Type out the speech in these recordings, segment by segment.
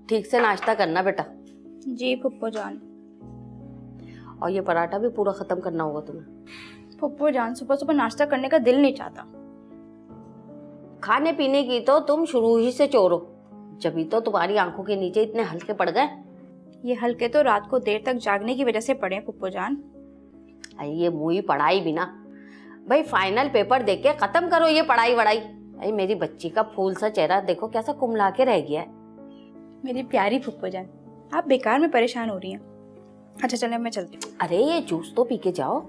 ठीक से नाश्ता करना बेटा। जी फुप्पो जान। और ये पराठा भी पूरा खत्म करना होगा तुम्हें। फुप्पो जान, सुबह सुबह नाश्ता करने का दिल नहीं चाहता। खाने पीने की तो तुम शुरू ही से चोर हो, जभी तो तुम्हारी आंखों के नीचे इतने हल्के पड़ गए। ये हल्के तो रात को देर तक जागने की वजह से पड़े हैं फुप्पो जान। ये मुई पढ़ाई भी ना भाई, फाइनल पेपर देख के खत्म करो ये पढ़ाई वढ़ाई। अरे मेरी बच्ची का फूल सा चेहरा देखो कैसा कुमला के रह गया है। मेरी प्यारी फुप्पो जान, आप बेकार में परेशान हो रही हैं। अच्छा चले मैं चलती हूँ। अरे ये जूस तो पी के जाओ।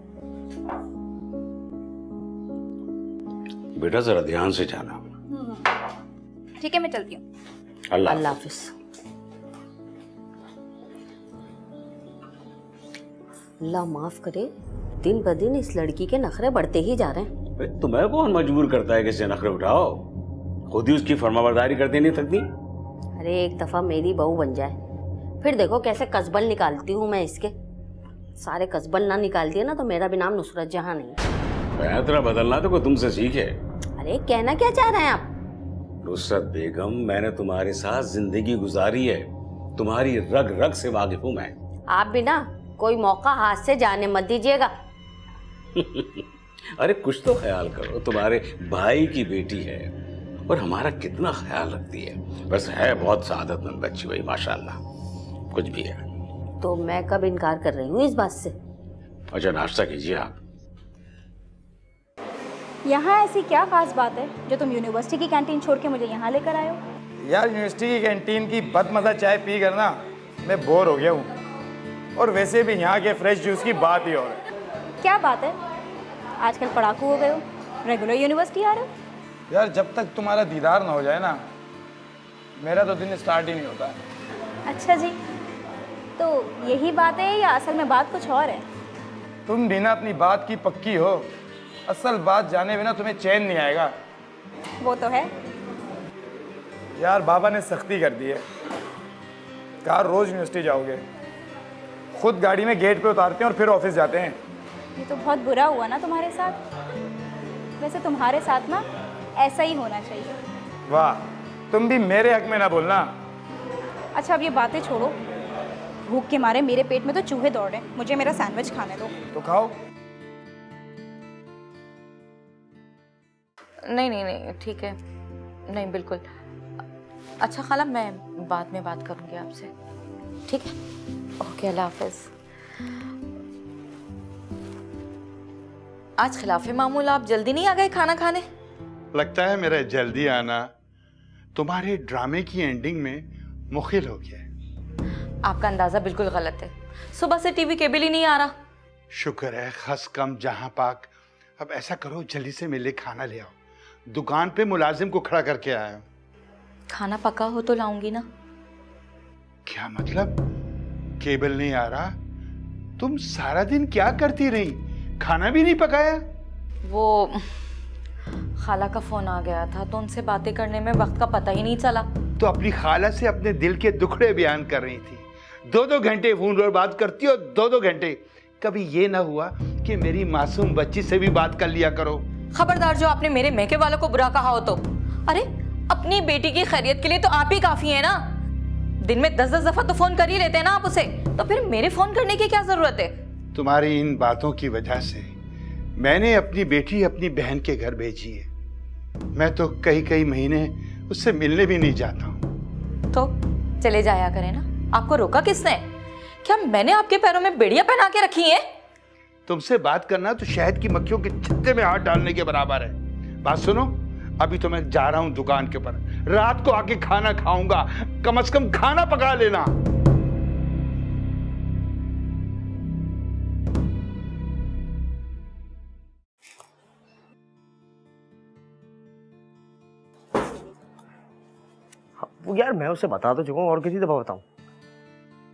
बेटा जरा ध्यान से जाना। ठीक है मैं चलती हूँ। अल्लाह हाफिज। अल्लाह माफ करे, दिन ब दिन इस लड़की के नखरे बढ़ते ही जा रहे हैं। तुम्हें कौन मजबूर करता है कि इसे नखरे उठाओ? खुद ही उसकी फरमाबरदारी करती नहीं थकती। अरे एक दफा मेरी बहू बन जाए, फिर देखो कैसे कसबल निकालती हूँ मैं इसके। सारे कसबल ना निकाल दिए ना तो मेरा भी नाम नुसरत जहां नहीं। तेरा बदलना तो कोई तुमसे सीखे। अरे कहना क्या चाह रहे हैं आप? नुसरत बेगम, मैंने तुम्हारे साथ जिंदगी गुजारी है, तुम्हारी रग रग से वाकिफ हूं मैं। आप भी ना कोई मौका हाथ से जाने मत दीजिएगा। अरे कुछ तो ख्याल करो, तुम्हारे भाई की बेटी है और हमारा कितना ख्याल रखती है। बस है बहुत सादतमंद बच्ची भाई, माशाल्लाह। कुछ भी है तो मैं कब इनकार कर रही हूँ इस बात से? अच्छा नाश्ता कीजिए आप। यहाँ ऐसी क्या खास बात है जो तुम यूनिवर्सिटी की कैंटीन छोड़ के मुझे यहाँ लेकर आए हो? यार यूनिवर्सिटी की कैंटीन की बदमज़ा चाय पी कर ना मैं बोर हो गया हूँ, और वैसे भी यहाँ के फ्रेश जूस की बात ही और है। क्या बात है, आजकल पढ़ाकू हो गए हो, रेगुलर यूनिवर्सिटी आ रहे हो? यार जब तक तुम्हारा दीदार ना हो जाए ना, मेरा तो दिन स्टार्ट ही नहीं होता। अच्छा जी, तो यही बात है या असल में बात कुछ और है? तुम भी ना अपनी बात की पक्की हो, असल बात जाने बिना तुम्हें चैन नहीं आएगा। वो तो है। यार बाबा ने सख्ती कर दी है, कहा रोज़ यूनिवर्सिटी जाओगे, खुद गाड़ी में गेट पे उतारते हैं और फिर ऑफिस जाते हैं। ये तो बहुत बुरा हुआ ना तुम्हारे साथ। वैसे तुम्हारे साथ ना ऐसा ही होना चाहिए। वाह, तुम भी मेरे हक में ना बोलना। अच्छा अब ये बातें छोड़ो, भूख के मारे मेरे पेट में तो चूहे दौड़ रहे हैं, मुझे मेरा सैंडविच खाने दो। तो खाओ। नहीं ठीक है, नहीं बिल्कुल। अच्छा खाला, मैं बाद में बात करूंगी आपसे, ठीक है? ओके, अल्लाह हाफिज। आज खिलाफे मामूल आप जल्दी नहीं आ गए खाना खाने? लगता है मेरा जल्दी आना तुम्हारे ड्रामे की एंडिंग में मुखिल हो गया है। आपका अंदाजा बिल्कुल गलत है, सुबह से टीवी केबल ही नहीं आ रहा। शुक्र है खस कम जहां पाक। अब ऐसा करो जल्दी से मेरे लिए खाना ले आओ, दुकान पे मुलाजिम को खड़ा करके आया हूं। खाना पका हो तो लाऊंगी ना। क्या मतलब? केबल नहीं आ रहा? तुम सारा दिन क्या करती रही, खाना भी नहीं पकाया? वो खाला का फोन आ गया था तो उनसे बातें करने में वक्त का पता ही नहीं चला। तो अपनी खाला से अपने दिल के दुखड़े बयान कर रही थी, 2-2 घंटे फोन पर बात करती हो, 2-2 घंटे। कभी ये ना हुआ कि मेरी मासूम बच्ची से भी बात कर लिया करो? खबरदार जो आपने मेरे मैके वालों को बुरा कहा हो तो। अरे अपनी बेटी की खैरियत के लिए तो आप ही काफी है ना। दिन में 10-10 दफा तो फोन कर ही लेते हैं ना आप उसे, तो फिर मेरे फोन करने की क्या जरूरत है? तुम्हारी इन बातों की वजह से मैंने अपनी बेटी अपनी बहन के घर भेजी है। मैं तो कई महीने उससे मिलने भी नहीं जाता हूँ। तो चले जाया करें ना, आपको रोका किसने? क्या मैंने आपके पैरों में बेड़ियां पहना के रखी हैं? तुमसे बात करना तो शहद की मक्खियों के छत्ते में हाथ डालने के बराबर है। बात सुनो, अभी तो मैं जा रहा हूं दुकान के ऊपर, रात को आके खाना खाऊंगा, कम से कम खाना पका लेना। वो यार मैं उसे बता तो चुका हूँ, और किसी दफा बताऊं?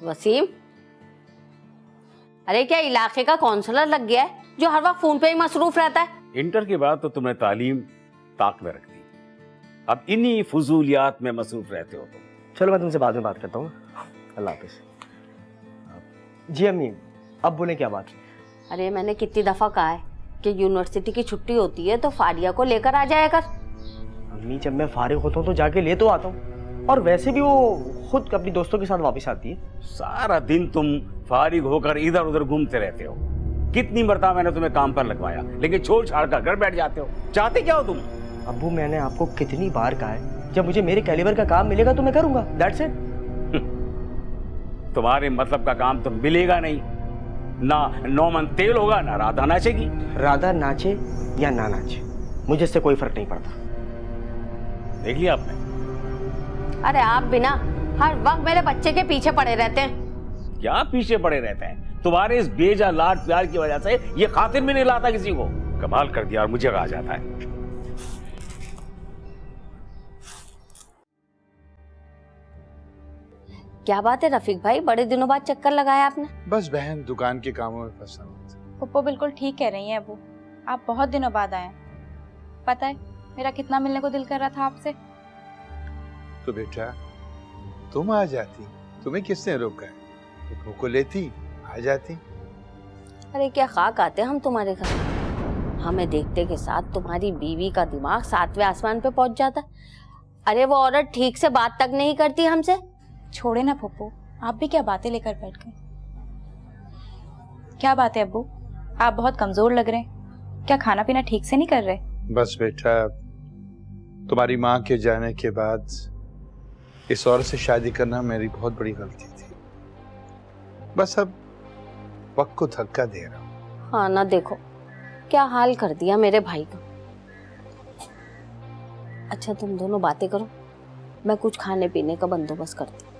वसीम, अरे क्या इलाके का काउंसलर लग गया है जो हर वक्त फोन पे ही मसरूफ रहता है? इंटर के बाद तो तुमने तालीम ताक में रख दी, अब इन्हीं फजूलियात में मसरूफ रहते हो तुम। चलो मैं तुमसे बाद में बात करता हूँ, अल्लाह हाफिज। जी अम्मी, अब बोले क्या बात? अरे मैंने कितनी दफा कहा है कि यूनिवर्सिटी की छुट्टी होती है तो फारिया को लेकर आ जाया कर। अम्मी जब मैं फारिग होता हूँ तो जाके ले तो आता हूँ, और वैसे भी वो खुद अपनी दोस्तों के साथ वापस आती है। सारा दिन तुम फारिग होकर इधर उधर घूमते रहते हो। कितनी मरतबा मैंने तुम्हें काम पर लगवाया, लेकिन छोड़ छाड़ कर घर बैठ जाते हो। चाहते क्या हो तुम? अब्बू मैंने आपको कितनी बार कहा है, जब मुझे मेरे कैलिबर का काम मिलेगा तो मैं करूंगा, दैट्स इट। तुम्हारे मतलब का काम तो मिलेगा नहीं। ना नौमन तेल होगा, ना राधा नाचेगी। राधा नाचे या ना नाचे, मुझे इससे कोई फर्क नहीं पड़ता। देख लिया आपने? अरे आप बिना हर वक्त मेरे बच्चे के पीछे पड़े रहते हैं। क्या पीछे पड़े रहते हैं? तुम्हारे इस बेजा लाड प्यार की वजह से ये खातिर भी नहीं लाता किसी को। कमाल कर दिया और मुझे कहा जाता है। क्या बात है रफीक भाई, बड़े दिनों बाद चक्कर लगाया आपने? बस बहन दुकान के कामों में फंसा हुआ था। पप्पो बिल्कुल ठीक कह रही हैं अबू, आप बहुत दिनों बाद आए। पता है मेरा कितना मिलने को दिल कर रहा था आपसे। तो बेटा तुम आ जाती, तुम्हें किसने रोका है? पप्पू को लेती, आ जाती। अरे क्या खाक आते हम तुम्हारे घर। हमें देखते के साथ तुम्हारी बीवी का दिमाग 7वें आसमान पे पहुंच जाता। अरे वो औरत ठीक से बात तक नहीं करती हमसे। छोड़े ना पप्पू, आप भी क्या बातें लेकर बैठ गए। क्या बात है अब्बू, आप बहुत कमजोर लग रहे हैं। क्या खाना पीना ठीक से नहीं कर रहे? बस बेटा तुम्हारी माँ के जाने के बाद इस औरत से शादी करना मेरी बहुत बड़ी गलती थी। बस अब वक्त को धक्का दे रहा हूँ। हाँ ना, देखो क्या हाल कर दिया मेरे भाई का। अच्छा तुम दोनों बातें करो, मैं कुछ खाने पीने का बंदोबस्त करती हूँ।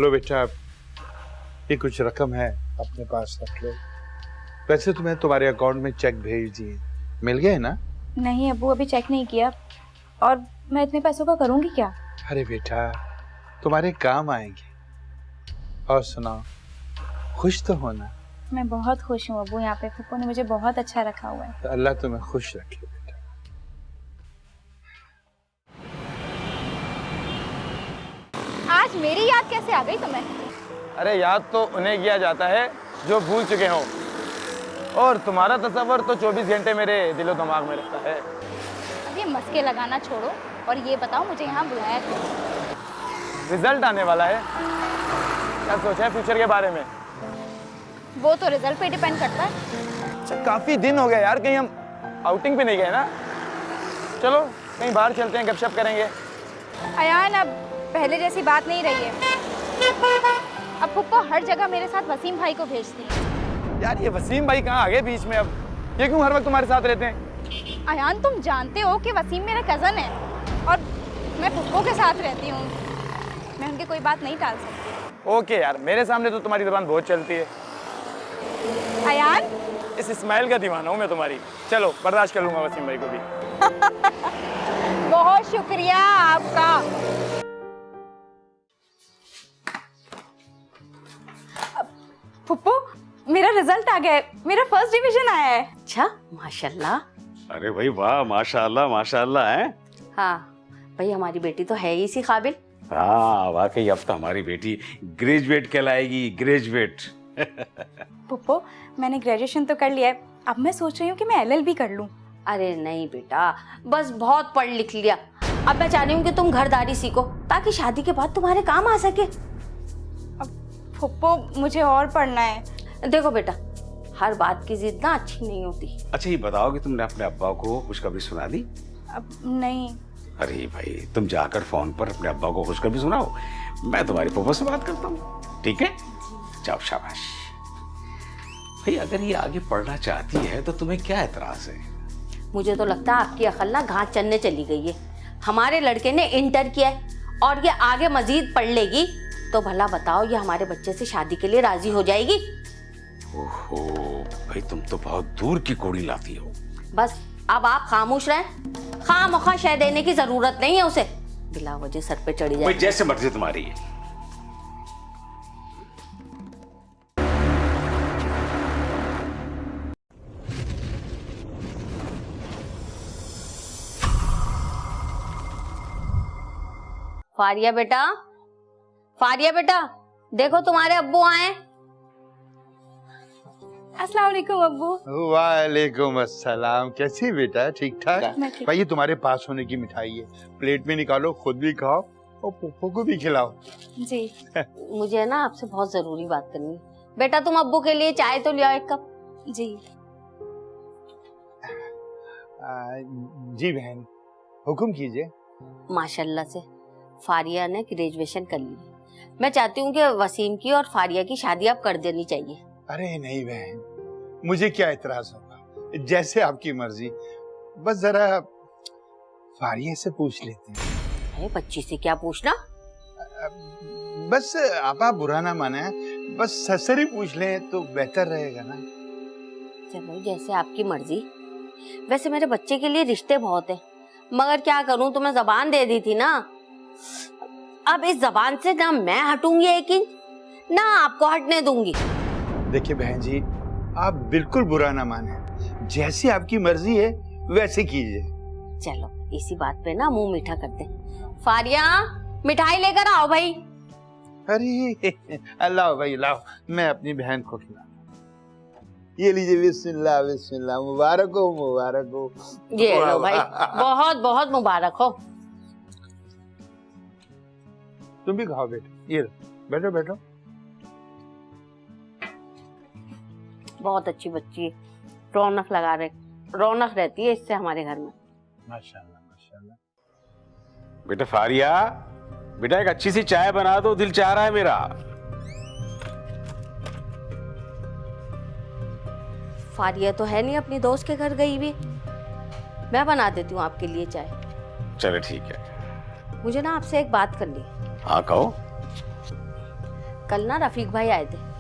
लो बेटा, ये कुछ रकम है, अपने पास रख लो। वैसे तुम्हें तुम्हारे अकाउंट में चेक भेज दिए, मिल गए ना? नहीं अब्बू, अभी चेक नहीं किया। और मैं इतने पैसों का करूंगी क्या? अरे बेटा तुम्हारे काम आएंगे। और सुनाओ, खुश तो होना। मैं बहुत खुश हूँ अब्बू, यहाँ पे पप्पू ने मुझे बहुत अच्छा रखा हुआ है। तो अल्लाह तुम्हें खुश रखे बेटा। आज मेरी याद कैसे आ गई तुम्हें? अरे याद तो उन्हें किया जाता है जो भूल चुके हों, और तुम्हारा तस्वर तो 24 घंटे मेरे दिलो दिमाग में रहता है। अब ये मस्के लगाना छोड़ो और ये बताओ मुझे यहाँ बुलाया क्यों? रिजल्ट आने वाला है, क्या सोचा है फ्यूचर के बारे में? वो तो रिजल्ट पे डिपेंड करता है। अच्छा काफी दिन हो गए यार, कहीं हम आउटिंग पे नहीं गए ना। चलो कहीं बाहर चलते हैं, गपशप करेंगे। अयान अब पहले जैसी बात नहीं रही है। अब पुप्पो हर जगह मेरे साथ वसीम भाई को भेजती है। यार ये वसीम भाई कहाँ आ गए बीच में? अब ये क्यों हर वक्त तुम्हारे साथ रहते हैं? अयान तुम जानते हो कि वसीम मेरा कज़न है और मैं पुप्पो के साथ रहती हूँ। मैं उनकी कोई बात नहीं टाल सकती। ओके यार, मेरे सामने तो तुम्हारी जुबान बहुत चलती है। अयान इस इस्माइल का दीवाना हूँ मैं तुम्हारी। चलो बर्दाश्त कर लूंगा वसीम भाई को भी। बहुत शुक्रिया आपका। पुप्पो मेरा रिजल्ट आ गया है, मेरा फर्स्ट डिवीजन आया है। अच्छा माशाल्लाह। अरे भाई वाह, माशाल्लाह माशाल्लाह है। हाँ भाई, हमारी बेटी तो है ही इसी काबिल। हाँ वाकई, अब तो हमारी बेटी ग्रेजुएट कहलाएगी, ग्रेजुएट। पुप्पो मैंने ग्रेजुएशन तो कर लिया है, अब मैं सोच रही हूँ कि मैं LLB कर लूँ। अरे नहीं बेटा, बस बहुत पढ़ लिख लिया। अब मैं चाह रही हूँ कि तुम घरदारी सीखो ताकि शादी के बाद तुम्हारे काम आ सके। पुप्पो मुझे और पढ़ना है। देखो बेटा, हर बात की जिद ना अच्छी नहीं होती। अच्छा ये बताओ कि तुमने अपने अब्बा को खुशखबरी सुना दी? अब नहीं। अरे भाई तुम जाकर फोन पर अपने अब्बा को खुशखबरी सुनाओ, मैं तुम्हारी फूफा से बात करता हूँ, ठीक है? जाओ शाबाश। भाई अगर ये आगे पढ़ना चाहती है तो तुम्हें क्या एतराज है? मुझे तो लगता है आपकी अकल ना घास चरने चली गई है। हमारे लड़के ने इंटर किया है और ये आगे मजीद पढ़ लेगी तो भला बताओ ये हमारे बच्चे से शादी के लिए राजी हो जाएगी? ओहो भाई, तुम तो बहुत दूर की कोड़ी लाती हो। बस अब आप खामोश रहें, खामखा शय देने की जरूरत नहीं है उसे, बिला वजह सर पे चढ़ी जाए। भाई जैसे मर्जी तुम्हारी है। फारिया बेटा, फारिया बेटा, देखो तुम्हारे अब्बू आए। अस्सलाम वालेकुम अब्बू। वालेकुम अस्सलाम। कैसी बेटा? ठीक ठाक? मैं ठीक। भाई ये तुम्हारे पास होने की मिठाई है, प्लेट में निकालो, खुद भी खाओ और पुप्पो को भी खिलाओ। जी। मुझे ना आपसे बहुत जरूरी बात करनी है। बेटा तुम अब्बू के लिए चाय तो ले आओ एक कप। जी। जी बहन, हुक्म कीजिए। माशाल्लाह से फारिया ने ग्रेजुएशन कर ली। मैं चाहती हूँ कि वसीम की और फारिया की शादी अब कर देनी चाहिए। अरे नहीं बहन, मुझे क्या इतराज होगा, जैसे आपकी मर्जी। बस जरा फारिया से पूछ लेते हैं। अरे बच्ची से क्या पूछना? बस आप बुरा ना माने, बस ससरी पूछ लें तो बेहतर रहेगा ना। चलो जैसे आपकी मर्जी। वैसे मेरे बच्चे के लिए रिश्ते बहुत हैं, मगर क्या करूं, तुम्हें जबान दे दी थी ना। अब इस जबान से ना मैं हटूंगी एक इंच, ना आपको हटने दूंगी। देखिए बहन जी, आप बिल्कुल बुरा ना माने, जैसी आपकी मर्जी है वैसे कीजिए। चलो इसी बात पे ना मुंह मीठा करते। फारिया मिठाई लेकर आओ भाई। अरे अल्लाह भाई लाओ, मैं अपनी बहन को खिला। ये लीजिए, बिस्मिल्लाह बिस्मिल्लाह, मुबारक हो मुबारक हो। ये लो भाई, बहुत बहुत मुबारक हो। तुम भी खाओ बेटा, ये लो, बैठो बैठो। बहुत अच्छी बच्ची है, रौनक रहती है इससे हमारे घर में। माशाल्लाह माशाल्लाह। बेटा फारिया, बेटा एक अच्छी सी चाय बना दो, दिल चाह रहा है मेरा। फारिया तो है नहीं, अपनी दोस्त के घर गई हुई। मैं बना देती हूँ आपके लिए चाय। चलो ठीक है। मुझे ना आपसे एक बात करनी है। हाँ कहो। कल ना रफीक भाई आए थे,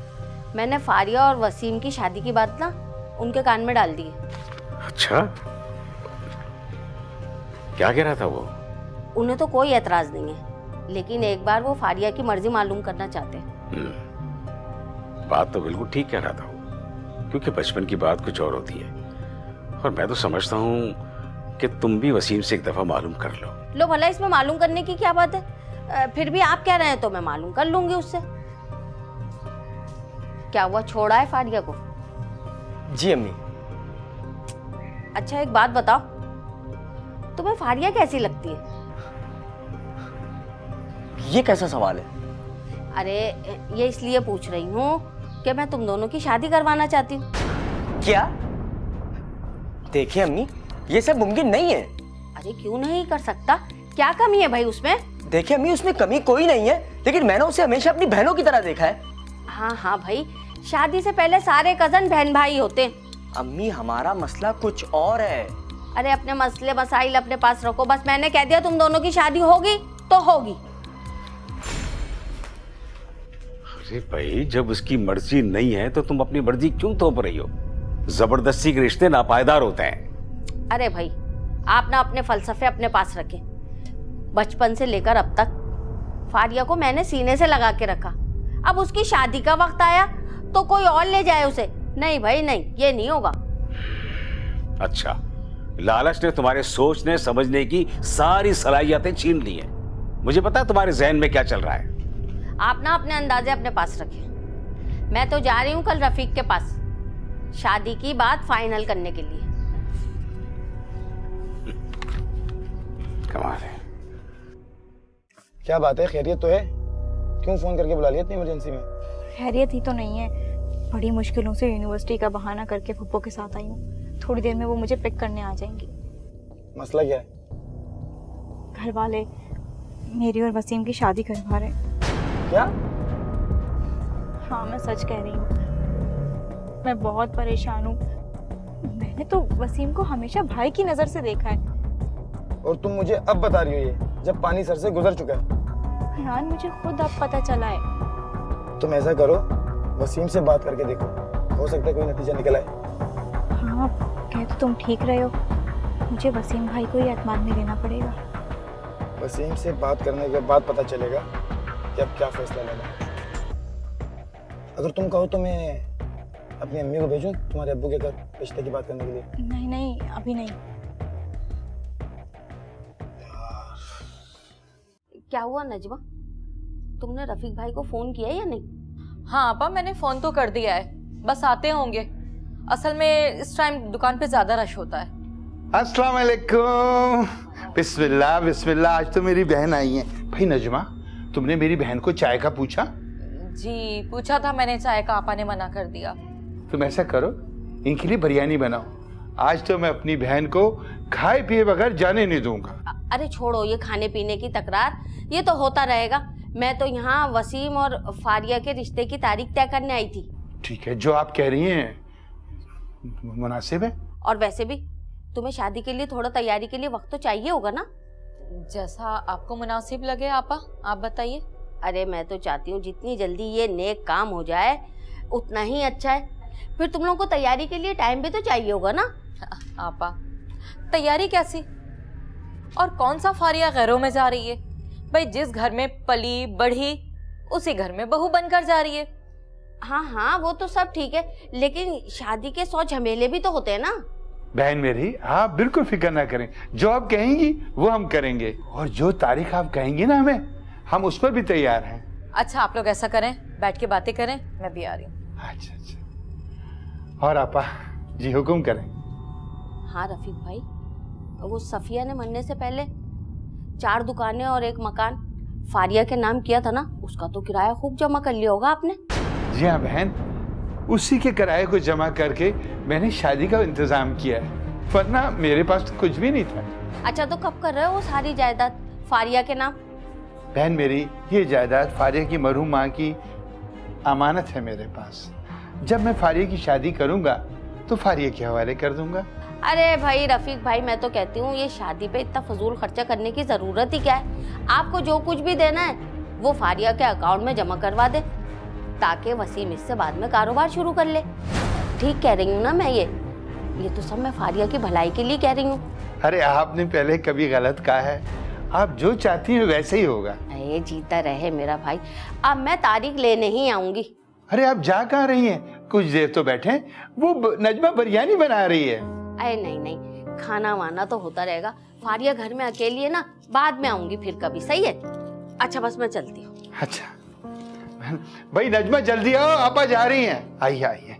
मैंने फारिया और वसीम की शादी की बात ना उनके कान में डाल दी है। अच्छा, क्या कह रहा था वो? उन्हें तो कोई एतराज नहीं है, लेकिन एक बार वो फारिया की मर्जी मालूम करना चाहते हैं। बात तो बिल्कुल ठीक कह रहा था वो, क्योंकि बचपन की बात कुछ और होती है। और मैं तो समझता हूँ कि तुम भी वसीम से एक दफा मालूम कर लो। लो भला, इसमें मालूम करने की क्या बात है? फिर भी आप कह रहे हैं तो मैं मालूम कर लूंगी उससे। क्या हुआ, छोड़ा है फारिया को? जी अम्मी। अच्छा एक बात बताओ, तुम्हें फारिया कैसी लगती है? ये कैसा सवाल है? अरे ये इसलिए पूछ रही हूँ कि मैं तुम दोनों की शादी करवाना चाहती हूँ। क्या? देखिए अम्मी, ये सब मुमकिन नहीं है। अरे क्यों नहीं कर सकता? क्या कमी है भाई उसमें? देखिए अम्मी, उसमें कमी कोई नहीं है, लेकिन मैंने उसे हमेशा अपनी बहनों की तरह देखा है। हाँ हाँ भाई, शादी से पहले सारे कजन बहन भाई होते हैं। अम्मी हमारा मसला कुछ और है। अरे अपने मसले मसाइल अपने पास रखो, बस मैंने कह दिया तुम दोनों की शादी होगी तो होगी। अरे भाई, जब उसकी मर्जी नहीं है तो तुम अपनी मर्जी क्यों थोप रही हो? जबरदस्ती के रिश्ते नापायदार होते हैं। अरे भाई, आप ना अपने फलसफे अपने पास रखें। बचपन से लेकर अब तक फारिया को मैंने सीने से लगा के रखा। अब उसकी शादी का वक्त आया तो कोई और ले जाए उसे? नहीं भाई नहीं, ये नहीं होगा। अच्छा, लालच ने तुम्हारे सोचने समझने की सारी सलाहियतें छीन ली हैं। मुझे पता है तुम्हारे जहन में क्या चल रहा है। आप ना अपने अंदाजे अपने पास रखें। मैं तो जा रही हूँ कल रफीक के पास शादी की बात फाइनल करने के लिए। कमाल है। क्या बात है, खैरियत तो है? क्यों फोन करके बुला लिया इतनी इमरजेंसी में? खैरियत ही तो नहीं है, बड़ी मुश्किलों से यूनिवर्सिटी का बहाना करके फुप्पो के साथ आई हूँ। थोड़ी देर में वो मुझे पिक करने आ जाएंगी। मसला क्या है? घर वाले मेरी और वसीम की शादी करवा रहे हैं। क्या? हाँ मैं सच कह रही हूँ, मैं बहुत परेशान हूँ। मैंने तो वसीम को हमेशा भाई की नज़र से देखा है। और तुम मुझे अब बता रही हो ये, जब पानी सर से गुजर चुका है? यार मुझे खुद अब पता चला है। तुम ऐसा करो, वसीम से बात करके देखो, हो सकता है कोई नतीजा निकल आए। हाँ कह तो तुम ठीक रहे हो, मुझे वसीम भाई को ही एतमाद में लेना पड़ेगा। वसीम से बात करने के बाद पता चलेगा कि अब क्या फैसला लेना है। अगर तुम कहो तो मैं अपनी अम्मी को भेजूं तुम्हारे अब्बू के घर रिश्ते की बात करने के लिए? नहीं नहीं अभी नहीं। क्या हुआ नजमा, तुमने रफीक भाई को फोन किया या नहीं? हाँ आपा, मैंने फोन तो कर दिया है, बस आते होंगे। असल में इस टाइम दुकान पे ज्यादा रश होता है। अस्सलाम वालेकुम। बिस्मिल्लाह बिस्मिल्लाह। आज तो मेरी बहन आई है। भाई नजमा, तुमने मेरी बहन को चाय का पूछा? जी पूछा था मैंने, चाय का आपा ने मना कर दिया। तुम ऐसा करो, इनके लिए बिरयानी बनाओ। आज तो मैं अपनी बहन को खाए पिए बगैर जाने नहीं दूंगा। अरे छोड़ो ये खाने पीने की तकरार, ये तो होता रहेगा। मैं तो यहाँ वसीम और फारिया के रिश्ते की तारीख तय करने आई थी। ठीक है, जो आप कह रही हैं मुनासिब है। और वैसे भी तुम्हें शादी के लिए थोड़ा तैयारी के लिए वक्त तो चाहिए होगा ना। जैसा आपको मुनासिब लगे आपा, आप बताइए। अरे मैं तो चाहती हूँ जितनी जल्दी ये नेक काम हो जाए उतना ही अच्छा है। फिर तुम लोगों को तैयारी के लिए टाइम भी तो चाहिए होगा ना। आपा तैयारी कैसी, और कौन सा फारिया गैरों में जा रही है? भाई जिस घर में पली बढ़ी उसी घर में बहू बनकर जा रही है। हाँ हाँ वो तो सब ठीक है, लेकिन शादी के 100 झमेले भी तो होते हैं ना। बहन मेरी, आप बिल्कुल फिक्र ना करें। जो आप कहेंगी वो हम करेंगे, और जो तारीख आप कहेंगी ना हमें, हम उस पर भी तैयार हैं। अच्छा आप लोग ऐसा करें, बैठ के बातें करें, मैं भी आ रही हूँ। अच्छा अच्छा। और आपा जी हुक्म करें। हाँ रफीक भाई, वो सफिया ने मरने से पहले 4 दुकानें और 1 मकान फारिया के नाम किया था ना, उसका तो किराया खूब जमा कर लिया होगा आपने। जी हाँ बहन, उसी के किराए को जमा करके मैंने शादी का इंतजाम किया है, वरना मेरे पास तो कुछ भी नहीं था। अच्छा तो कब कर रहे हो वो सारी जायदाद फारिया के नाम? बहन मेरी, ये जायदाद फारिया की मरहूम माँ की अमानत है मेरे पास। जब मैं फारिया की शादी करूंगा तो फारिया के हवाले कर दूंगा। अरे भाई रफीक भाई, मैं तो कहती हूँ ये शादी पे इतना फजूल खर्चा करने की जरूरत ही क्या है। आपको जो कुछ भी देना है वो फारिया के अकाउंट में जमा करवा दे, ताकि वसीम इससे बाद में कारोबार शुरू कर ले। ठीक कह रही हूँ ना मैं? ये तो सब मैं फारिया की भलाई के लिए कह रही हूँ। अरे आपने पहले कभी गलत कहा है, आप जो चाहती हैं वैसे ही होगा। अरे जीता रहे मेरा भाई, अब मैं तारीख लेने ही आऊंगी। अरे आप जा कहाँ रही हैं? कुछ देर तो बैठे, वो नजमा बिरयानी बना रही है। अरे नहीं नहीं, खाना वाना तो होता रहेगा। फारिया घर में अकेली है ना, बाद में आऊंगी फिर कभी, सही है? अच्छा बस मैं चलती हूँ। अच्छा भाई नजमा जल्दी आओ, आपा जा रही हैं। आइए आइए।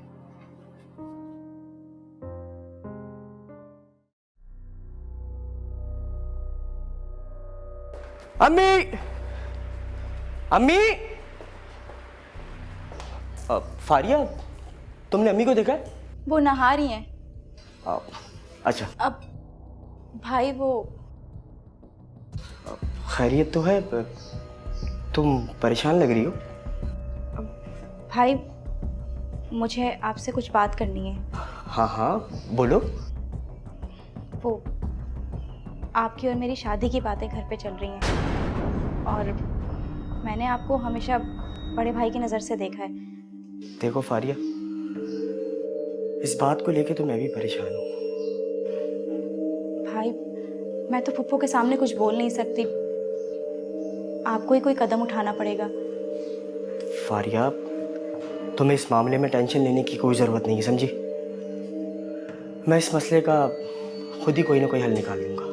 अम्मी, अम्मी। फारिया, तुमने अम्मी को देखा है? वो नहा रही हैं। अच्छा। अब भाई वो खैरियत तो है, तुम परेशान लग रही हो। भाई मुझे आपसे कुछ बात करनी है। हाँ हाँ बोलो। वो आपकी और मेरी शादी की बातें घर पे चल रही हैं, और मैंने आपको हमेशा बड़े भाई की नज़र से देखा है। देखो फारिया, इस बात को लेके तो मैं भी परेशान हूँ। भाई मैं तो पप्पू के सामने कुछ बोल नहीं सकती, आपको ही कोई कदम उठाना पड़ेगा। फारिया, तुम्हें इस मामले में टेंशन लेने की कोई ज़रूरत नहीं है, समझी? मैं इस मसले का खुद ही कोई ना कोई हल निकाल लूँगा।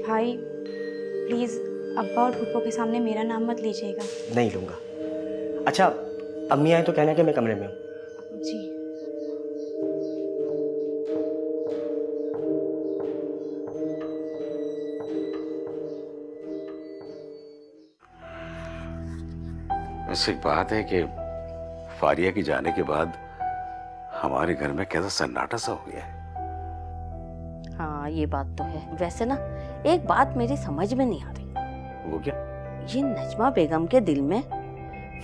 भाई प्लीज़ अब्बा और पप्पू के सामने मेरा नाम मत लीजिएगा। नहीं लूँगा। अच्छा, अम्मी आए तो कहना कि मैं कमरे में हूँ। जी। वैसे एक बात है कि फारिया के जाने के बाद हमारे घर में कैसा सन्नाटा सा हो गया है। हाँ ये बात तो है। वैसे ना एक बात मेरी समझ में नहीं आ रही। वो क्या? ये नजमा बेगम के दिल में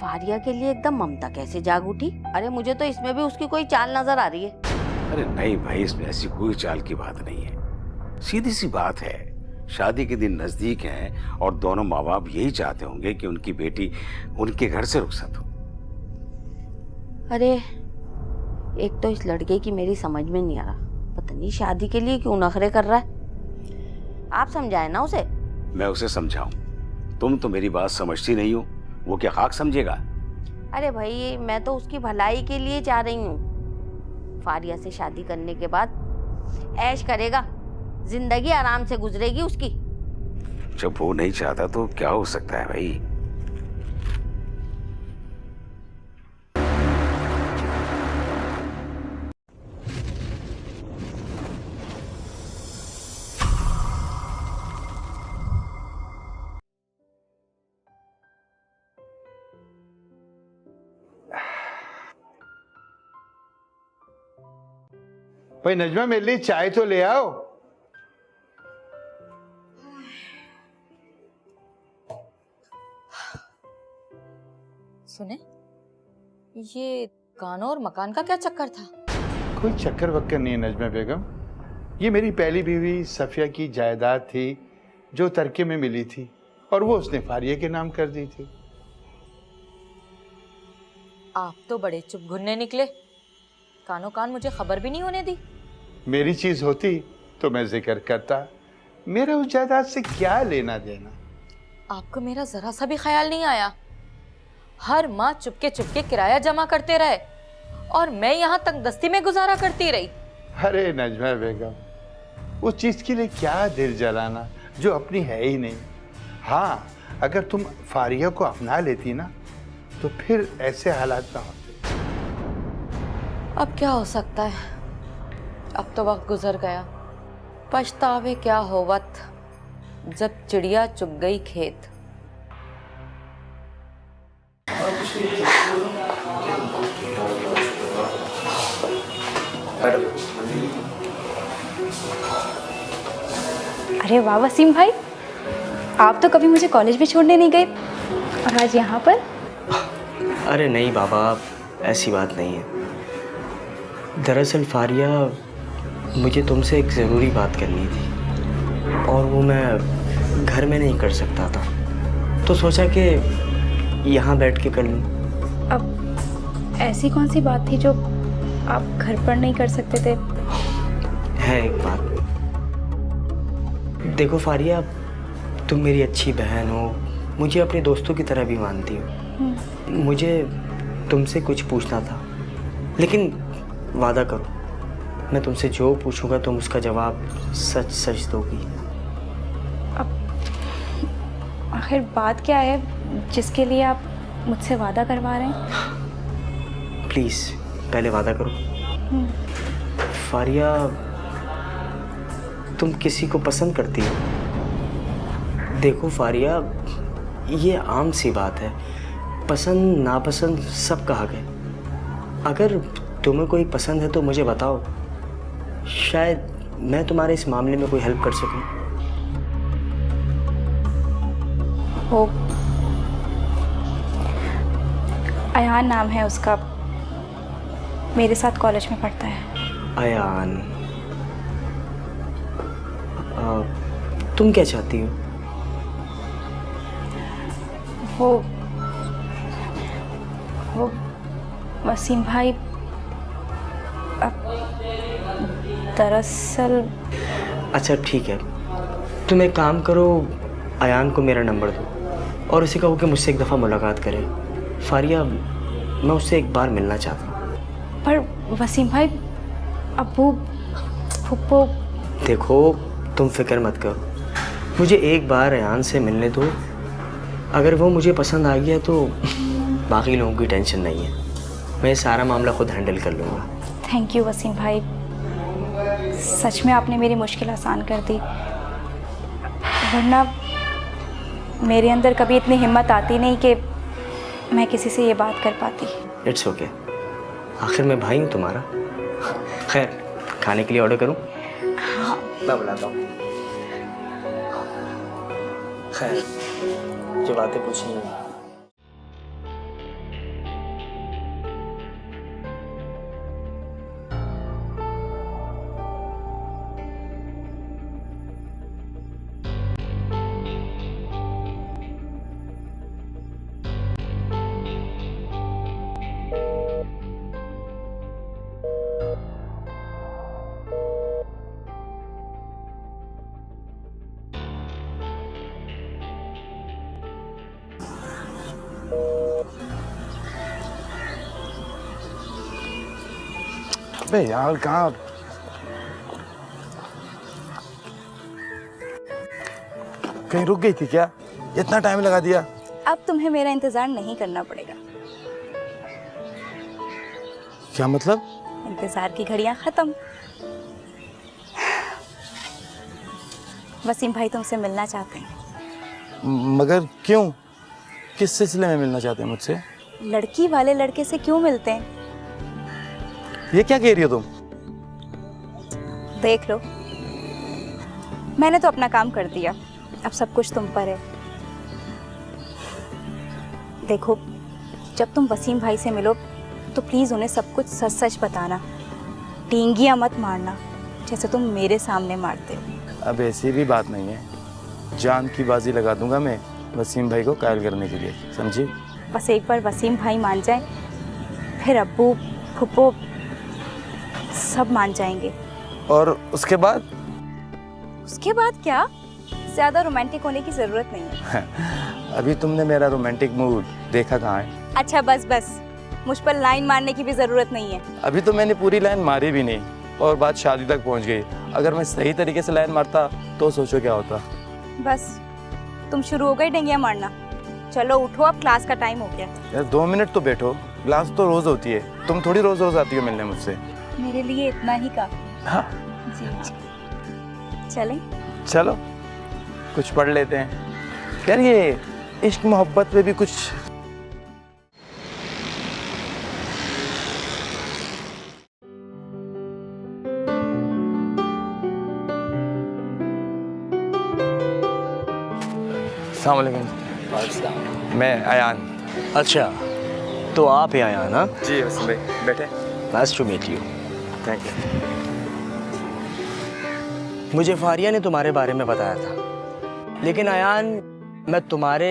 फारिया के लिए एकदम ममता कैसे जाग उठी? अरे मुझे तो इसमें भी उसकी कोई चाल नजर आ रही है। अरे नहीं भाई, इसमें ऐसी कोई चाल की बात नहीं है। सीधी सी बात है, शादी के दिन नजदीक हैं और दोनों माँ बाप यही चाहते होंगे कि उनकी बेटी उनके घर से रुखसत हो। अरे एक तो इस लड़के की मेरी समझ में नहीं आ रहा, पता नहीं शादी के लिए क्यों नखरे कर रहा है। आप समझाए ना उसे। मैं उसे समझाऊं? तुम तो मेरी बात समझती नहीं हो, वो क्या खाक समझेगा? अरे भाई मैं तो उसकी भलाई के लिए चाह रही हूँ। फारिया से शादी करने के बाद ऐश करेगा, जिंदगी आराम से गुजरेगी उसकी। जब वो नहीं चाहता तो क्या हो सकता है भाई? भाई नजमा, मेरे लिए चाय तो ले आओ। सुने, ये गानों और मकान का क्या चक्कर था? कोई चक्कर वक्कर नहीं है नजमा बेगम। ये मेरी पहली बीवी सफिया की जायदाद थी जो तरके में मिली थी, और वो उसने फारिया के नाम कर दी थी। आप तो बड़े चुपगुन्ने निकले, कानो कान मुझे खबर भी नहीं होने दी। मेरी चीज होती तो मैं जिक्र करता, मेरे उस जायदाद से क्या लेना देना। आपको मेरा जरा सा भी ख्याल नहीं आया? हर माह चुपके चुपके किराया जमा करते रहे और मैं यहाँ तंगदस्ती में गुजारा करती रही। अरे नजमा बेगम, उस चीज के लिए क्या दिल जलाना जो अपनी है ही नहीं। हाँ, अगर तुम फारिया को अपना लेती ना तो फिर ऐसे हालात ना होते। अब क्या हो सकता है, अब तो वक्त गुजर गया। पछतावे क्या होवत जब चिड़िया चुग गई खेत। अरे वाह वसीम भाई, आप तो कभी मुझे कॉलेज भी छोड़ने नहीं गए और आज यहाँ पर। अरे नहीं बाबा, ऐसी बात नहीं है। दरअसल फारिया, मुझे तुमसे एक ज़रूरी बात करनी थी और वो मैं घर में नहीं कर सकता था, तो सोचा कि यहाँ बैठ के कर लूँ। अब ऐसी कौन सी बात थी जो आप घर पर नहीं कर सकते थे? है एक बात। देखो फारिया, तुम मेरी अच्छी बहन हो, मुझे अपने दोस्तों की तरह भी मानती हो। मुझे तुमसे कुछ पूछना था, लेकिन वादा करो मैं तुमसे जो पूछूंगा तुम उसका जवाब सच सच दोगी। अब आखिर बात क्या है जिसके लिए आप मुझसे वादा करवा रहे हैं? प्लीज़ पहले वादा करो। फारिया, तुम किसी को पसंद करती हो? देखो फारिया, ये आम सी बात है, पसंद नापसंद सबका हक है। अगर तुम्हें कोई पसंद है तो मुझे बताओ, शायद मैं तुम्हारे इस मामले में कोई हेल्प कर सकूं। वो अयान नाम है उसका, मेरे साथ कॉलेज में पढ़ता है। अयान, तुम क्या चाहती हो? वो वसीम भाई, दरअसल। अच्छा ठीक है, तुम एक काम करो, अयान को मेरा नंबर दो और उसे कहो कि मुझसे एक दफ़ा मुलाकात करे। फारिया, मैं उससे एक बार मिलना चाहता हूँ। पर वसीम भाई, अब्बू फुप्पो। देखो तुम फिक्र मत करो, मुझे एक बार अयान से मिलने दो। अगर वो मुझे पसंद आ गया तो बाकी लोगों की टेंशन नहीं है, मैं सारा मामला खुद हैंडल कर लूँगा। थैंक यू वसीम भाई, सच में आपने मेरी मुश्किल आसान कर दी, वरना मेरे अंदर कभी इतनी हिम्मत आती नहीं कि मैं किसी से ये बात कर पाती। इट्स ओके, आखिर मैं भाई हूँ तुम्हारा। खैर, खाने के लिए ऑर्डर करूँ? हाँ, मैं बुलाता हूँ। खैर, जो बातें पूछनी है। अबे यार, कहाँ कहीं रुक गई थी क्या? इतना टाइम लगा दिया। अब तुम्हें मेरा इंतज़ार नहीं करना पड़ेगा। क्या मतलब? इंतज़ार की घड़ियाँ ख़त्म। वसीम भाई तुमसे मिलना चाहते हैं। मगर क्यों? किस सिलसिले में मिलना चाहते हैं मुझसे? लड़की वाले लड़के से क्यों मिलते हैं? ये क्या कह रही हो तुम? देख लो, मैंने तो अपना काम कर दिया, अब सब कुछ तुम पर है। देखो, जब तुम वसीम भाई से मिलो तो प्लीज़ उन्हें सब कुछ सच सच बताना, टींगियाँ मत मारना जैसे तुम मेरे सामने मारते हो। अब ऐसी भी बात नहीं है, जान की बाजी लगा दूंगा मैं वसीम भाई को कायल करने के लिए, समझी? बस एक बार वसीम भाई मान जाए, फिर अब्बू फुप्पो सब मान जाएंगे। और उसके बाद? उसके बाद क्या, ज़्यादा रोमांटिक होने की ज़रूरत नहीं है। अभी तुमने मेरा रोमांटिक मूड देखा कहाँ है? अच्छा बस बस, मुझ पर लाइन मारने की भी ज़रूरत नहीं है। अभी तो मैंने पूरी लाइन मारी भी नहीं और बात शादी तक पहुंच गई। अगर मैं सही तरीके से लाइन मारता तो सोचो क्या होता। बस तुम शुरू हो गई डेंगिया मारना। चलो उठो, अब क्लास का टाइम हो गया। यार 2 मिनट तो बैठो, क्लास तो रोज होती है, तुम थोड़ी रोज रोज आती हो मिलने मुझसे। मेरे लिए इतना ही काफी। हाँ। जी चलें? चलो कुछ पढ़ लेते हैं। यार ये इश्क मोहब्बत में भी कुछ अस्सलाम वालेकुम। मैं अयान। अच्छा, तो आप ही आया ना? जी वसीम भाई, बैठे। Nice to meet you. Thank you. मुझे फारिया ने तुम्हारे बारे में बताया था, लेकिन अयान, मैं तुम्हारे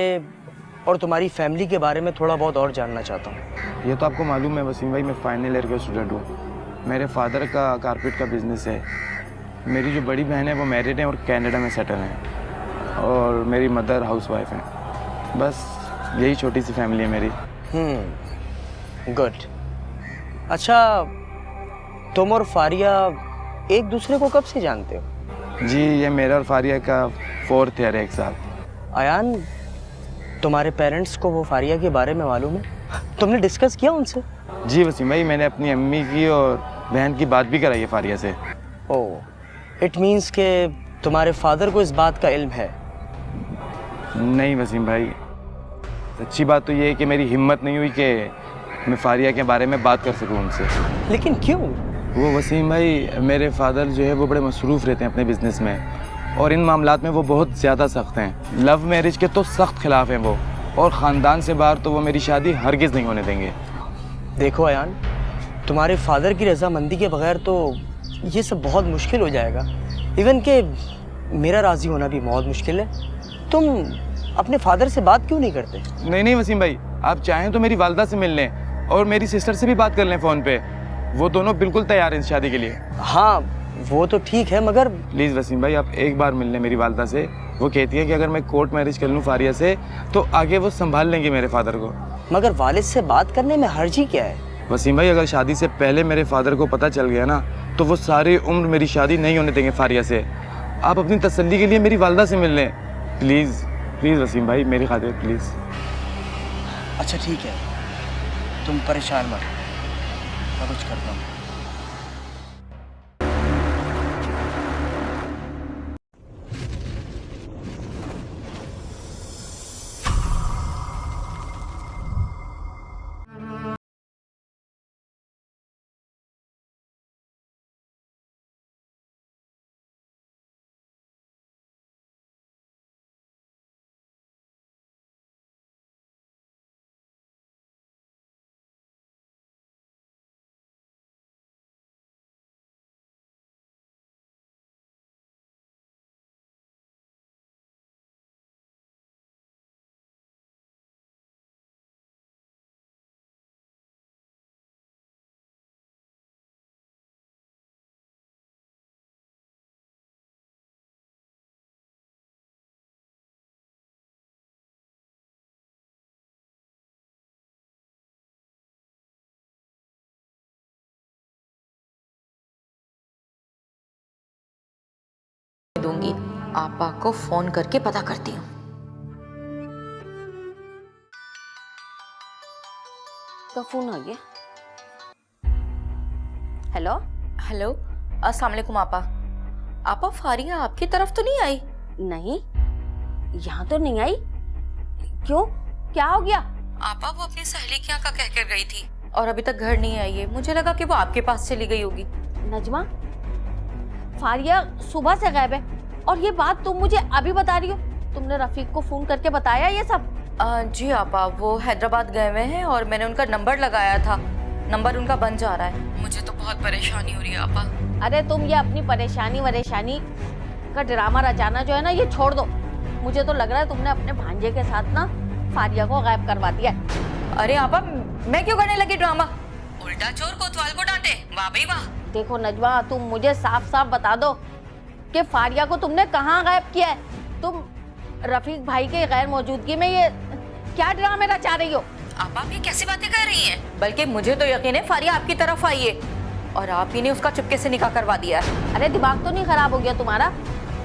और तुम्हारी फैमिली के बारे में थोड़ा बहुत और जानना चाहता हूँ। ये तो आपको मालूम है वसीम भाई, मैं फाइनल ईयर का स्टूडेंट हूँ। मेरे फादर का कारपेट का बिजनेस है। मेरी जो बड़ी बहन है वो मैरिड है और कनाडा में सेटल है, और मेरी मदर हाउसवाइफ है। बस यही छोटी सी फैमिली है मेरी। गुड। अच्छा, तुम और फारिया एक दूसरे को कब से जानते हो? जी ये मेरा और फारिया का 4th ईयर है एक साथ। अयान, तुम्हारे पेरेंट्स को वो फारिया के बारे में मालूम है? तुमने डिस्कस किया उनसे? जी वसीम भाई, मैंने अपनी अम्मी की और बहन की बात भी कराई है फारिया से। ओह, इट मीन्स के तुम्हारे फादर को इस बात का इल्म है? नहीं वसीम भाई, अच्छी बात तो ये है कि मेरी हिम्मत नहीं हुई कि मैं फारिया के बारे में बात कर सकूं उनसे। लेकिन क्यों? वो वसीम भाई, मेरे फादर जो है वो बड़े मसरूफ़ रहते हैं अपने बिजनेस में, और इन मामलात में वो बहुत ज़्यादा सख्त हैं। लव मैरिज के तो सख्त खिलाफ हैं वो, और ख़ानदान से बाहर तो वो मेरी शादी हरगिज़ नहीं होने देंगे। देखो अयान, तुम्हारे फादर की रजामंदी के बगैर तो ये सब बहुत मुश्किल हो जाएगा। इवन के मेरा राज़ी होना भी बहुत मुश्किल है। तुम अपने फादर से बात क्यों नहीं करते? नहीं वसीम भाई, आप चाहें तो मेरी वालदा से मिल लें और मेरी सिस्टर से भी बात कर लें फ़ोन पे। वो दोनों बिल्कुल तैयार हैं इस शादी के लिए। हाँ वो तो ठीक है, मगर प्लीज़ वसीम भाई, आप एक बार मिल लें मेरी वालदा से। वो कहती है कि अगर मैं कोर्ट मैरिज कर लूँ फारिया से तो आगे वो संभाल लेंगे मेरे फादर को। मगर वालिद से बात करने में हर्ज ही क्या है? वसीम भाई, अगर शादी से पहले मेरे फादर को पता चल गया ना तो वो सारी उम्र मेरी शादी नहीं होने देंगे फारिया से। आप अपनी तसल्ली के लिए मेरी वालदा से मिल लें प्लीज़। प्लीज़ वसीम भाई, मेरी खातिर प्लीज़। अच्छा ठीक है, तुम परेशान मत, मैं कुछ करता हूँ। दूंगी, आपा को फोन करके पता करती हूँ। का फोन आ गया। हेलो हेलो, अस्सलाम वालेकुम आपा। आपा, फारिया आपकी तरफ तो नहीं आई? नहीं, यहाँ तो नहीं आई। क्यों, क्या हो गया? आपा, वो अपनी सहेली के यहाँ का कह कर गई थी और अभी तक घर नहीं आई है। मुझे लगा कि वो आपके पास चली गई होगी। नजमा, फारिया सुबह से गायब है और ये बात तुम मुझे अभी बता रही हो? तुमने रफीक को फोन करके बताया ये सब? जी आपा, वो हैदराबाद गए हुए हैं और मैंने उनका नंबर लगाया था, नंबर उनका बंद जा रहा है। मुझे तो बहुत परेशानी हो रही है आपा। अरे तुम ये अपनी परेशानी का ड्रामा रचाना जो है ना, ये छोड़ दो। मुझे तो लग रहा है तुमने अपने भांजे के साथ ना फारिया को गायब करवा दिया है। अरे आपा, मैं क्यों करने लगी ड्रामा? उल्टा चोर कोतवाल को डांटे, वाह भाई वाह। देखो नजमा, तुम मुझे साफ साफ बता दो कि फारिया को तुमने कहाँ गायब किया है? तुम रफीक भाई के गैर मौजूदगी में ये क्या ड्रामे रचा रही हो? आप ये कैसी बातें कर रही हैं? बल्कि मुझे तो यकीन है फारिया आपकी तरफ आई है और आप ही ने उसका चुपके से निकाह करवा दिया है। अरे दिमाग तो नहीं खराब हो गया तुम्हारा?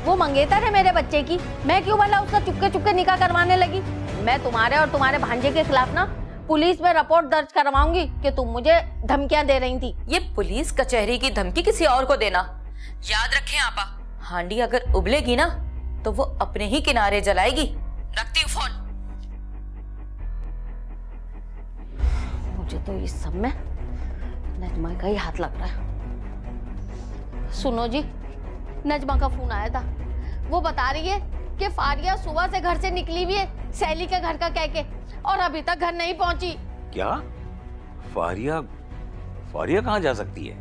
वो मंगेतर है मेरे बच्चे की, मैं क्यों भला उसका चुपके चुपके निकाह करवाने लगी? मैं तुम्हारे और तुम्हारे भांजे के खिलाफ ना पुलिस में रिपोर्ट दर्ज करवाऊंगी कि तुम मुझे धमकियां दे रही थी। ये पुलिस कचहरी की धमकी किसी और को देना, याद रखें आपा, हांडी अगर उबलेगी ना तो वो अपने ही किनारे जलाएगी। रखती हूँ फोन। मुझे तो इस सब में नजमा का ही हाथ लग रहा है। सुनो जी, नजमा का फोन आया था, वो बता रही है कि फारिया सुबह से घर से निकली हुई है सहेली के घर का कह के, और अभी तक घर नहीं पहुंची। क्या? फारिया कहाँ जा सकती है?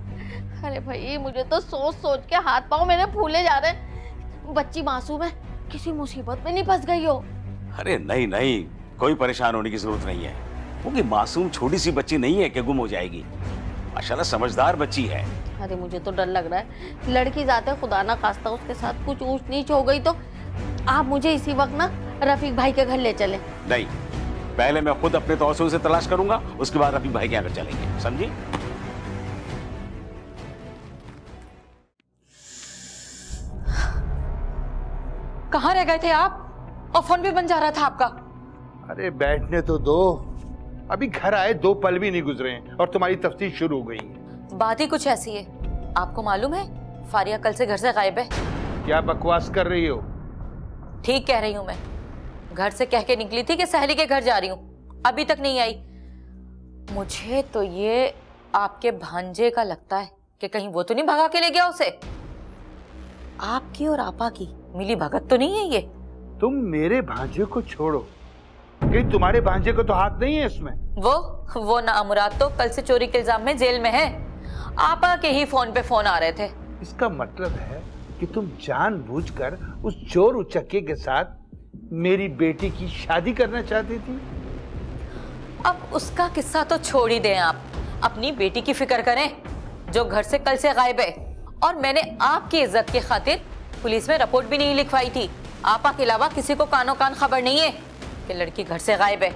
अरे भाई, मुझे तो सोच सोच के हाथ पांव मेरे फूले जा रहे हैं। बच्ची मासूम है, किसी मुसीबत में नहीं फंस गई हो? अरे नहीं, कोई परेशान होने की जरूरत नहीं है। वो की मासूम छोटी सी बच्ची नहीं है कि गुम हो जाएगी। माशाल्लाह समझदार बच्ची है। अरे मुझे तो डर लग रहा है, लड़की जाते खुदा ना खास्ता उसके साथ कुछ ऊंच नीच हो गई तो। आप मुझे इसी वक्त ना रफीक भाई के घर ले चले। नहीं, पहले मैं खुद अपने तौर से उसे तलाश करूंगा, उसके बाद रफीक भाई के यहाँ चलेंगे, समझी? कहाँ रह गए थे आप? और फोन भी बंद जा रहा था आपका। अरे बैठने तो दो, अभी घर आए 2 पल भी नहीं गुजरे हैं और तुम्हारी तफ्तीश शुरू हो गई है। बात ही कुछ ऐसी है। आपको मालूम है फारिया कल से घर से गायब है। क्या बकवास कर रही हो? ठीक कह रही हूँ मैं। घर से कह के निकली थी कि सहेली के घर जा रही हूँ, अभी तक नहीं आई। मुझे तो ये आपके भांजे का लगता है कि कहीं वो तो नहीं भगा के ले गया उसे। आपकी और आपा की मिली भगत तो नहीं है ये? तुम मेरे भांजे को छोड़ो, कहीं तुम्हारे भांजे को तो हाथ नहीं है इसमें? वो नामुराद तो कल से चोरी के इल्जाम में जेल में है। आपा के ही फोन पे फोन आ रहे थे। इसका मतलब है कि तुम जानबूझकर उस चोर उचक्के के साथ मेरी बेटी की शादी करना चाहती थी। अब उसका किस्सा तो छोड़ ही दें आप, अपनी बेटी की फिक्र करें जो घर से कल से गायब है। और मैंने आपकी इज्जत की खातिर पुलिस में रिपोर्ट भी नहीं लिखवाई थी। आपा के अलावा किसी को कानो कान खबर नहीं है कि लड़की घर से गायब है।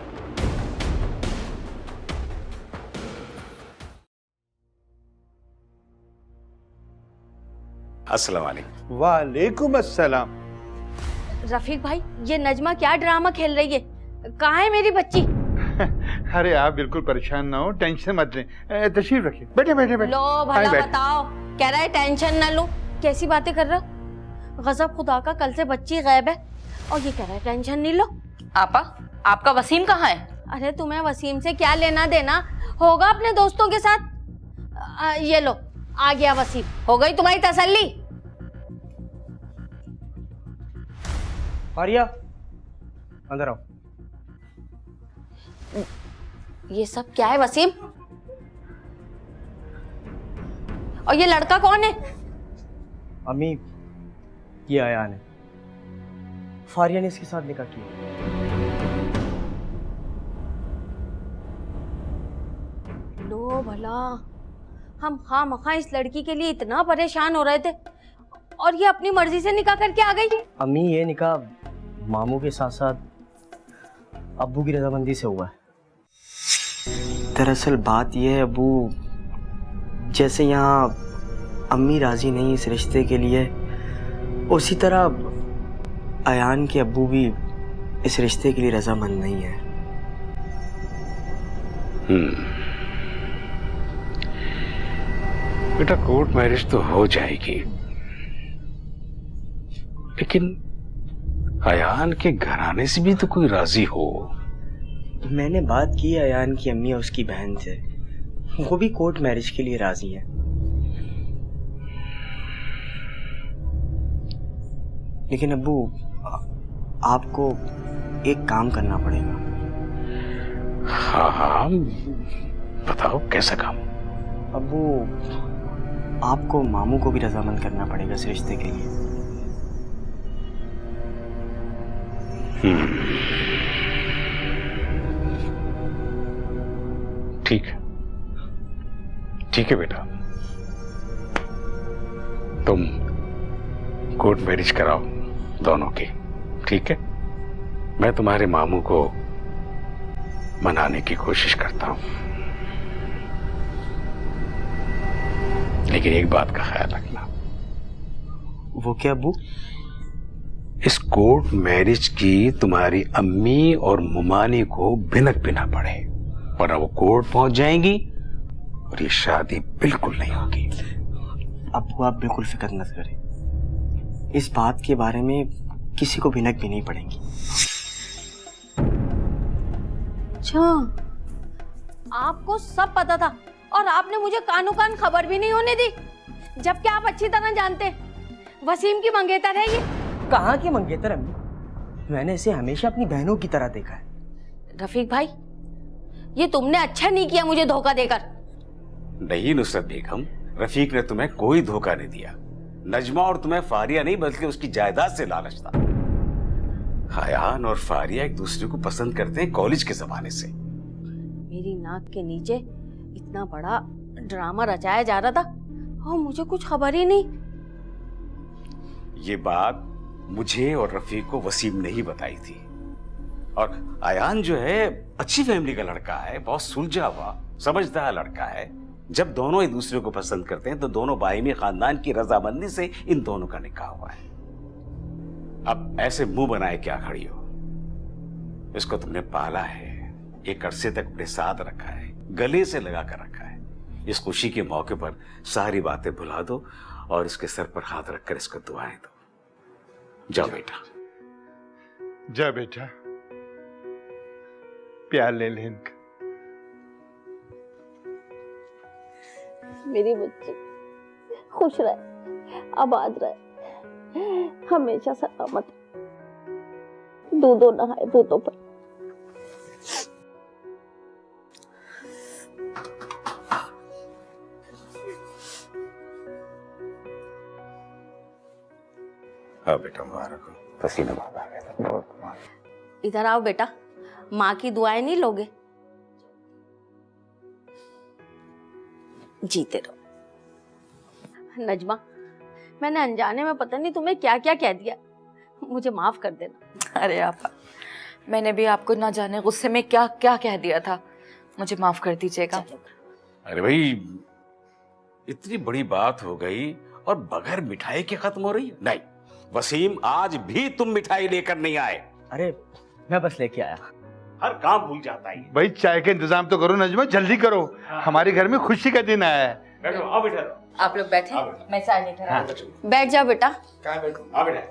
अस्सलाम वालेकुम। वालेकुम अस्सलाम। रफीक भाई, ये नजमा क्या ड्रामा खेल रही है? कहाँ है मेरी बच्ची? अरे आप बिल्कुल परेशान ना हो, टेंशन मत लें, तशरीफ रखिए, बैठे बैठे बैठे। लो भला बताओ, कह रहा है टेंशन ना लूं। कैसी बातें कर रहा? गजब खुदा का, कल से बच्ची गायब है और ये कह रहा है टेंशन नहीं लो। आपा, आपका वसीम कहाँ है? अरे तुम्हें वसीम से क्या लेना देना, होगा अपने दोस्तों के साथ। ये लो, आ गया वसीम। हो गई तुम्हारी तसल्ली? फारिया, अंदर आओ। ये सब क्या है वसीम? और ये लड़का कौन है? अम्मी, ये आयान है। फारिया ने इसके साथ निकाह किया। लो भला, हम खामखा इस लड़की के लिए इतना परेशान हो रहे थे और ये अपनी मर्जी से निकाह करके आ गई। अम्मी, ये निकाह मामू के साथ साथ अब्बू की रजामंदी से हुआ है। दरअसल बात यह है अब्बू, जैसे यहाँ अम्मी राजी नहीं इस रिश्ते के लिए, उसी तरह अयान के अब्बू भी इस रिश्ते के लिए रजामंद नहीं है। बेटा, कोर्ट मैरिज तो हो जाएगी, लेकिन अयान के घराने से भी तो कोई राजी हो। मैंने बात की है अयान की अम्मी और उसकी बहन से, वो भी कोर्ट मैरिज के लिए राजी हैं। लेकिन अब्बू आपको एक काम करना पड़ेगा। हाँ हाँ, बताओ कैसा काम? अब्बू आपको मामू को भी रजामंद करना पड़ेगा इस रिश्ते के लिए। ठीक है, ठीक है बेटा, तुम कोर्ट मैरिज कराओ दोनों की, ठीक है? मैं तुम्हारे मामू को मनाने की कोशिश करता हूं, लेकिन एक बात का ख्याल रखना। वो क्या अब्बू? इस कोर्ट मैरिज की तुम्हारी अम्मी और मुमानी को भिनक भी ना पड़े, वरना वो कोर्ट पहुंच जाएंगी और ये शादी बिल्कुल नहीं होगी। अब्बू आप बिल्कुल फिक्र मत करें, इस बात के बारे में किसी को भिनक भी नहीं पड़ेंगी। अच्छा, आपको सब पता था और आपने मुझे कानो कान खबर भी नहीं होने दी, जबकि आप अच्छी तरह जानते हैं वसीम की मंगेतर है ये। कहाँ की मंगेतर अम्मी? मैंने इसे हमेशा अपनी बहनों की तरह देखा है। रफीक भाई, ये तुमने अच्छा नहीं किया मुझे धोखा देकर। नहीं नुसरत बेगम, रफीक ने तुम्हें कोई धोखा नहीं दिया। नजमा और तुम्हें फारिया नहीं बल्कि उसकी जायदाद से लालच था। हयान और फारिया एक दूसरे को पसंद करते हैं कॉलेज के जमाने से। मेरी नाक के नीचे इतना बड़ा ड्रामा रचाया जा रहा था और मुझे कुछ खबर ही नहीं। ये बात मुझे और रफीक को वसीम ने ही बताई थी। और आयान जो है अच्छी फैमिली का लड़का है, बहुत सुलझा हुआ समझदार लड़का है। जब दोनों एक दूसरे को पसंद करते हैं तो दोनों बाइमी खानदान की रजामंदी से इन दोनों का निकाह हुआ है। अब ऐसे मुंह बनाए क्या खड़ी हो? इसको तुमने पाला है, एक अरसे तक अपने साथ रखा है, गले से लगा कर रखा है। इस खुशी के मौके पर सारी बातें भुला दो और इसके सर पर हाथ रखकर इसको दुआएं दो। जाओ बेटा। जा बेटा, प्यार ले ले इनका। मेरी बच्ची खुश रहे, आबाद रहे, हमेशा सलामत, दूधों नहाए बूतों पर। हाँ बेटा, मुबारक हो, पसीना बहुत आ गया था, बहुत मुबारक। इधर आओ बेटा, माँ की दुआएं नहीं लोगे? जीते रहो। नजमा, मैंने अनजाने में पता नहीं तुम्हें क्या क्या कह दिया, मुझे माफ कर देना। अरे आपा, मैंने भी आपको ना जाने गुस्से में क्या क्या कह दिया था, मुझे माफ कर दीजिएगा। अरे भाई, इतनी बड़ी बात हो गई और बगैर मिठाई के खत्म हो रही है? नहीं वसीम, आज भी तुम मिठाई लेकर नहीं आए। अरे मैं बस लेके आया। हर काम भूल जाता है। भाई चाय का इंतजाम तो करो नजमा, जल्दी करो, हमारे घर में खुशी का दिन आया है। बैठो, आओ बेटा। आप लोग बैठे, मैं चाय लेकर हाँ, बैठ जाओ बेटा। आओ बेटा।